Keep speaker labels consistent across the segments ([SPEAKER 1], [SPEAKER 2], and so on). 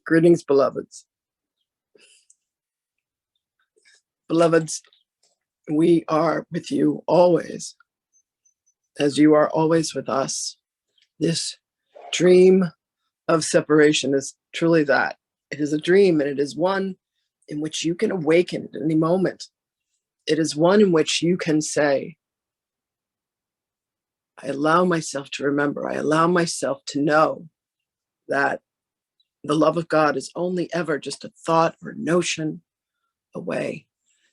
[SPEAKER 1] Greetings, beloveds. Beloveds, we are with you always, as you are always with us. This dream of separation is truly that. It is a dream, and it is one in which you can awaken at any moment. It is one in which you can say, I allow myself to remember, I allow myself to know that the love of God is only ever just a thought or notion away.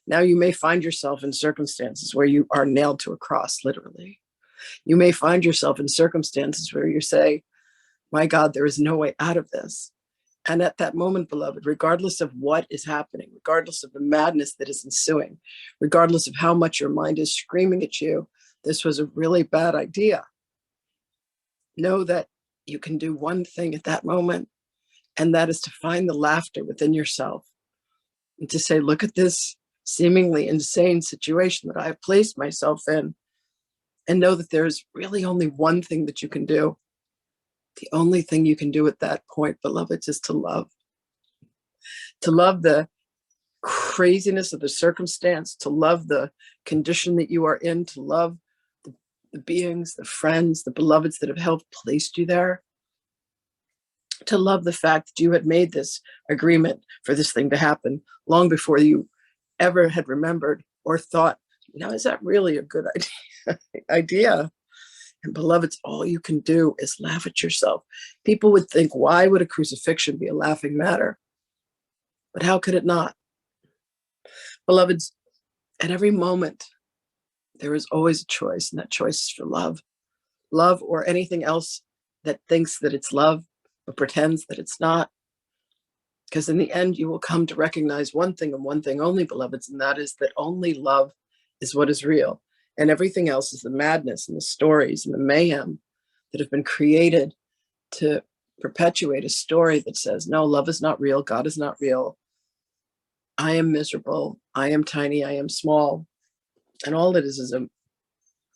[SPEAKER 1] Now you may find yourself in circumstances where you are nailed to a cross, literally. You may find yourself in circumstances where you say, my God, there is no way out of this. And at that moment, beloved, regardless of what is happening, regardless of the madness that is ensuing, regardless of how much your mind is screaming at you, this was a really bad idea. Know that you can do one thing at that moment, and that is to find the laughter within yourself and to say, look at this seemingly insane situation that I have placed myself in, and know that there's really only one thing that you can do. The only thing you can do at that point, beloveds, is to love. To love the craziness of the circumstance, to love the condition that you are in, to love the beings, the friends, the beloveds that have helped placed you there. To love the fact that you had made this agreement for this thing to happen long before you ever had remembered or thought, now, is that really a good idea? And beloveds, all you can do is laugh at yourself. People would think, why would a crucifixion be a laughing matter? But how could it not? Beloveds, at every moment, there is always a choice, and that choice is for love. Love or anything else that thinks that it's love, but pretends that it's not. Because in the end, you will come to recognize one thing and one thing only, beloveds, and that is that only love is what is real. And everything else is the madness and the stories and the mayhem that have been created to perpetuate a story that says, no, love is not real. God is not real. I am miserable. I am tiny. I am small. And all it is a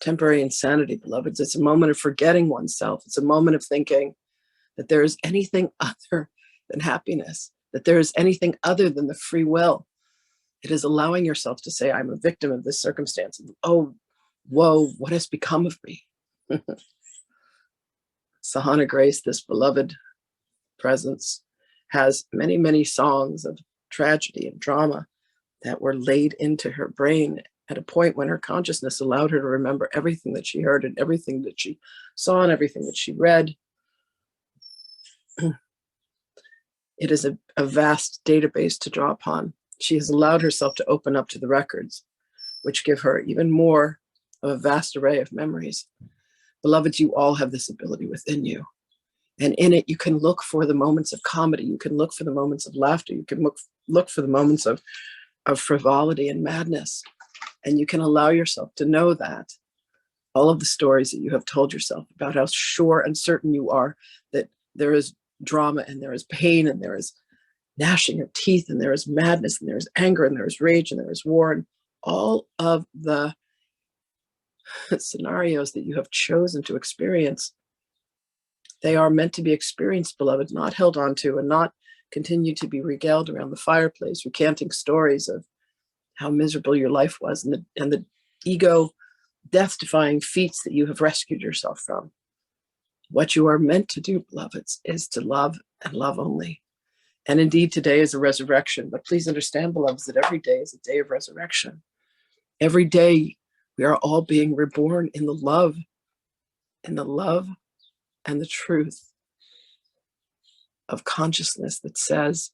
[SPEAKER 1] temporary insanity, beloveds. It's a moment of forgetting oneself. It's a moment of thinking that there is anything other than happiness, that there is anything other than the free will. It is allowing yourself to say, I'm a victim of this circumstance. Oh, whoa, what has become of me? Sahana Grace, this beloved presence, has many, many songs of tragedy and drama that were laid into her brain at a point when her consciousness allowed her to remember everything that she heard and everything that she saw and everything that she read. It is a vast database to draw upon. She has allowed herself to open up to the records, which give her even more of a vast array of memories. Beloveds, you all have this ability within you. And in it, you can look for the moments of comedy. You can look for the moments of laughter. You can look for the moments of frivolity and madness. And you can allow yourself to know that all of the stories that you have told yourself about how sure and certain you are that there is drama and there is pain and there is gnashing of teeth and there is madness and there is anger and there is rage and there is war and all of the scenarios that you have chosen to experience, they are meant to be experienced, beloved, not held on to and not continue to be regaled around the fireplace, recanting stories of how miserable your life was and the ego death-defying feats that you have rescued yourself from. What you are meant to do, beloveds, is to love and love only. And indeed, today is a resurrection. But please understand, beloveds, that every day is a day of resurrection. Every day, we are all being reborn in the love and the truth of consciousness that says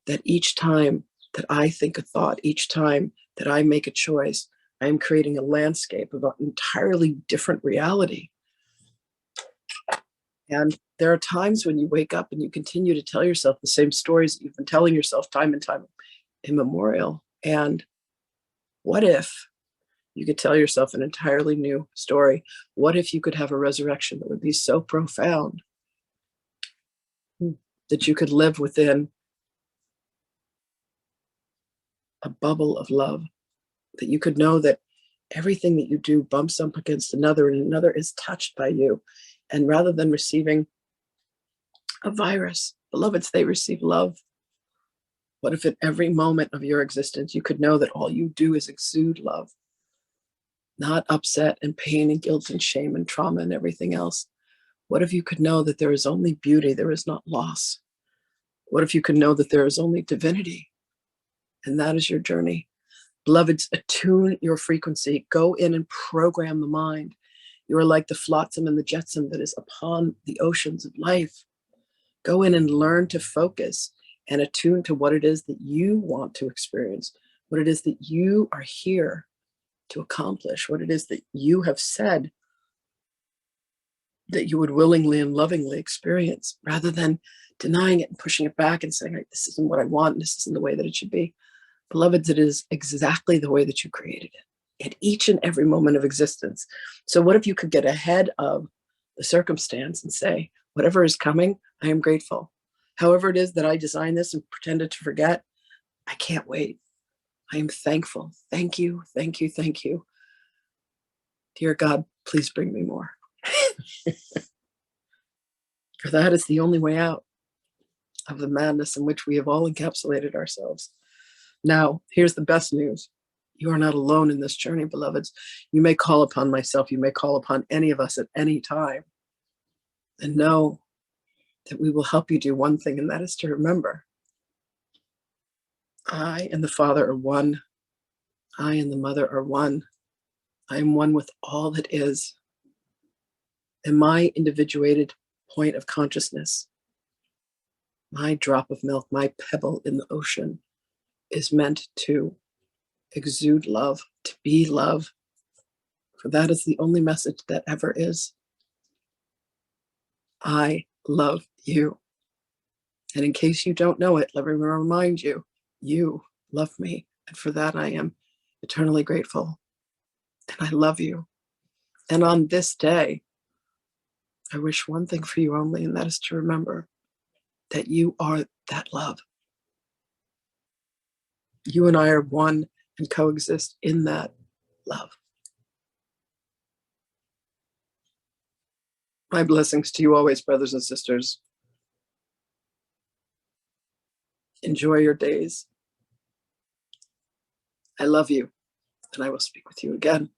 [SPEAKER 1] that each time that I think a thought, each time that I make a choice, I am creating a landscape of an entirely different reality. And there are times when you wake up and you continue to tell yourself the same stories that you've been telling yourself time and time immemorial. And what if you could tell yourself an entirely new story? What if you could have a resurrection that would be so profound that you could live within a bubble of love, that you could know that everything that you do bumps up against another and another is touched by you. And rather than receiving a virus, Beloveds, they receive love. What if at every moment of your existence, you could know that all you do is exude love, not upset and pain and guilt and shame and trauma and everything else? What if you could know that there is only beauty, there is not loss? What if you could know that there is only divinity, and that is your journey? Beloveds, attune your frequency. Go in and program the mind. You are like the flotsam and the jetsam that is upon the oceans of life. Go in and learn to focus and attune to what it is that you want to experience, what it is that you are here to accomplish, what it is that you have said that you would willingly and lovingly experience, rather than denying it and pushing it back and saying, right, this isn't what I want, and this isn't the way that it should be. Beloveds, it is exactly the way that you created it at each and every moment of existence. So what if you could get ahead of the circumstance and say, whatever is coming, I am grateful. However it is that I designed this and pretended to forget, I can't wait. I am thankful. Thank you, thank you, thank you. Dear God, please bring me more. For that is the only way out of the madness in which we have all encapsulated ourselves. Now, here's the best news. You are not alone in this journey, beloveds. You may call upon myself. You may call upon any of us at any time. And know that we will help you do one thing, and that is to remember, I and the Father are one. I and the Mother are one. I am one with all that is. And my individuated point of consciousness, my drop of milk, my pebble in the ocean, is meant to exude love, to be love. For that is the only message that ever is. I love you. And in case you don't know it, let me remind you, you love me. And for that, I am eternally grateful. And I love you. And on this day, I wish one thing for you only, and that is to remember that you are that love. You and I are one and coexist in that love. My blessings to you always, brothers and sisters. Enjoy your days. I love you, and I will speak with you again.